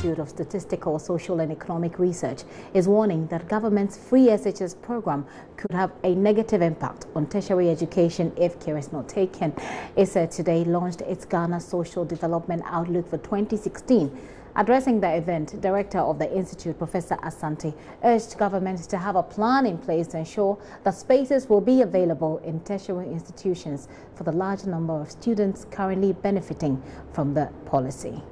Institute of Statistical, Social and Economic Research is warning that government's free SHS program could have a negative impact on tertiary education if care is not taken. ISSER today launched its Ghana Social Development Outlook for 2016. Addressing the event, Director of the Institute, Professor Asante, urged government to have a plan in place to ensure that spaces will be available in tertiary institutions for the large number of students currently benefiting from the policy.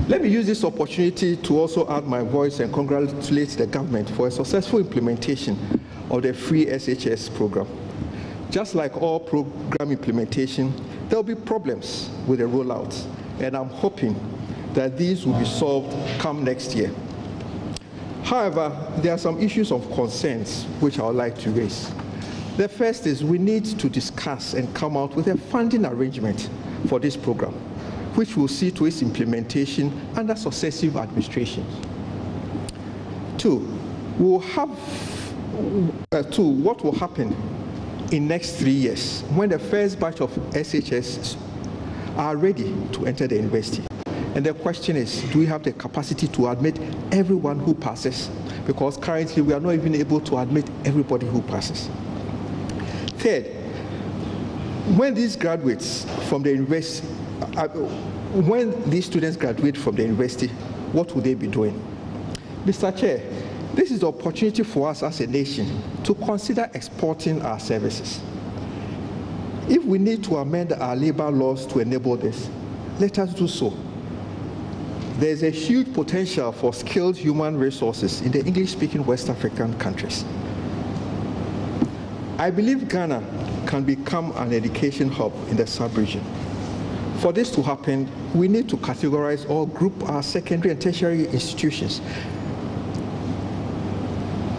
Let me use this opportunity to also add my voice and congratulate the government for a successful implementation of the free SHS program. Just like all program implementation, there will be problems with the rollout, and I'm hoping that these will be solved come next year. However, there are some issues of concerns which I would like to raise. The first is we need to discuss and come out with a funding arrangement for this program, which will see to its implementation under successive administrations. What will happen in next 3 years when the first batch of SHS are ready to enter the university? And the question is, do we have the capacity to admit everyone who passes? Because currently we are not even able to admit everybody who passes. Third, when these graduates from the university, when these students graduate from the university, what will they be doing? Mr. Chair, this is the opportunity for us as a nation to consider exporting our services. If we need to amend our labor laws to enable this, let us do so. There is a huge potential for skilled human resources in the English-speaking West African countries. I believe Ghana can become an education hub in the sub-region. For this to happen, we need to categorize or group our secondary and tertiary institutions.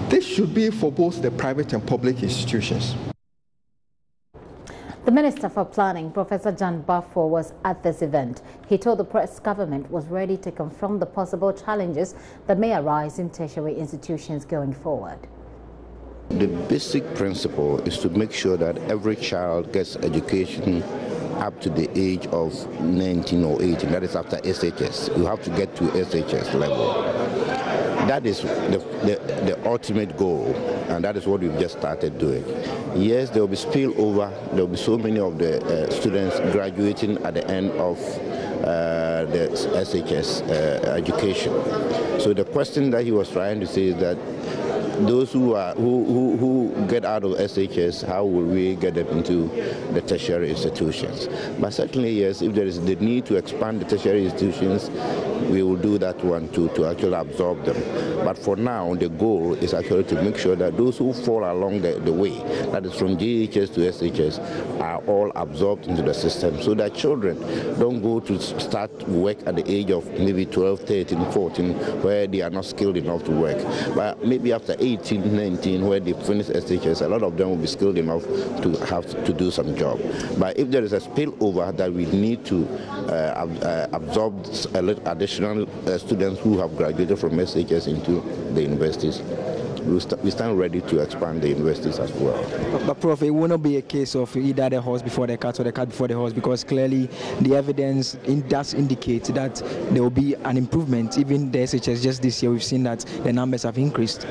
This should be for both the private and public institutions. The Minister for Planning, Professor John Baffour, was at this event. He told the press government was ready to confront the possible challenges that may arise in tertiary institutions going forward. The basic principle is to make sure that every child gets education up to the age of 19 or 18. That is after SHS. You have to get to SHS level. That is the ultimate goal, and that is what we've just started doing. Yes, there will be spillover. There will be so many of the students graduating at the end of the SHS education. So the question that he was trying to say is that those who get out of SHS, how will we get them into the tertiary institutions? But certainly, yes, if there is the need to expand the tertiary institutions, we will do that one to actually absorb them. But for now, the goal is actually to make sure that those who fall along the way, that is from JHS to SHS, are all absorbed into the system, so that children don't go to start work at the age of maybe 12, 13, 14, where they are not skilled enough to work. But maybe after 18, 19, where they finish SHS, a lot of them will be skilled enough to have to do some job. But if there is a spillover that we need to absorb additional students who have graduated from SHS into the universities, we stand ready to expand the universities as well. But Prof, it will not be a case of either the horse before the cat or the cat before the horse, because clearly the evidence does indicate that there will be an improvement. Even the SHS just this year, we've seen that the numbers have increased.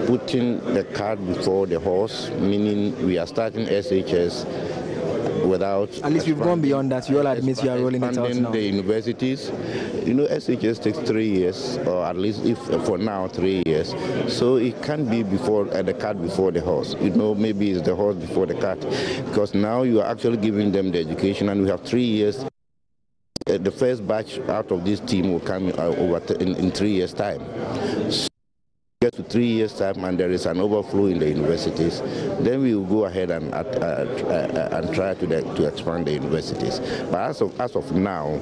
Putting the cart before the horse, meaning we are starting SHS without... At least we've gone beyond that. You all admit you are rolling it out now. The universities, you know, SHS takes 3 years, or at least if for now 3 years. So it can't be before the cart before the horse. You know, maybe it's the horse before the cart, because now you are actually giving them the education, and we have 3 years. The first batch out of this team will come in 3 years' time. So get to 3 years' time and there is an overflow in the universities, then we will go ahead and try to expand the universities. But as of now,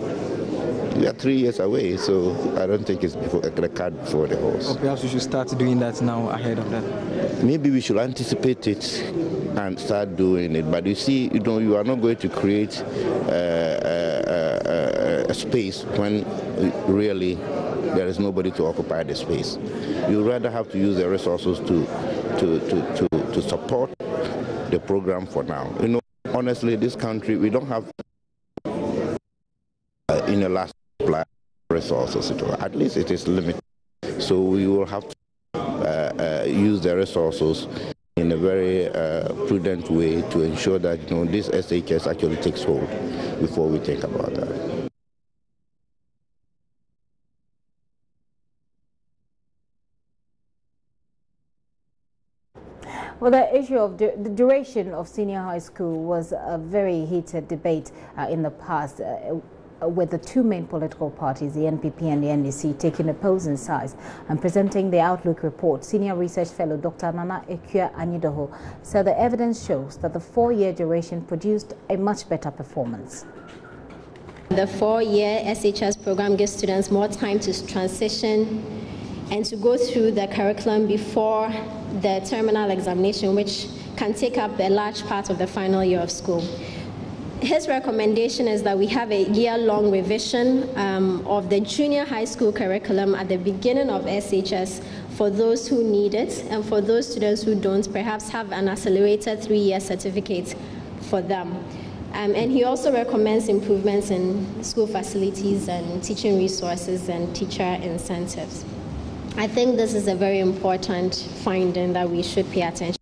we are 3 years away, so I don't think it's the cart before the horse. Or perhaps we should start doing that now ahead of that. Maybe we should anticipate it and start doing it. But you see, you know, you are not going to create a space when really there is nobody to occupy the space. You rather have to use the resources to support the program for now. You know, honestly, this country, we don't have in the last plan. resources. At least it is limited. So we will have to use the resources in a very prudent way to ensure that this SHS actually takes hold before we think about that. Well, the issue of the duration of senior high school was a very heated debate in the past, with the two main political parties, the NPP and the NDC, taking opposing sides. And presenting the Outlook report, senior research fellow Dr. Nana Ekua Anyidoho said the evidence shows that the 4-year duration produced a much better performance. The 4-year SHS program gives students more time to transition and to go through the curriculum before the terminal examination, which can take up a large part of the final year of school. His recommendation is that we have a year-long revision of the junior high school curriculum at the beginning of SHS for those who need it, and for those students who don't, perhaps have an accelerated 3-year certificate for them. And he also recommends improvements in school facilities and teaching resources and teacher incentives. I think this is a very important finding that we should pay attention to.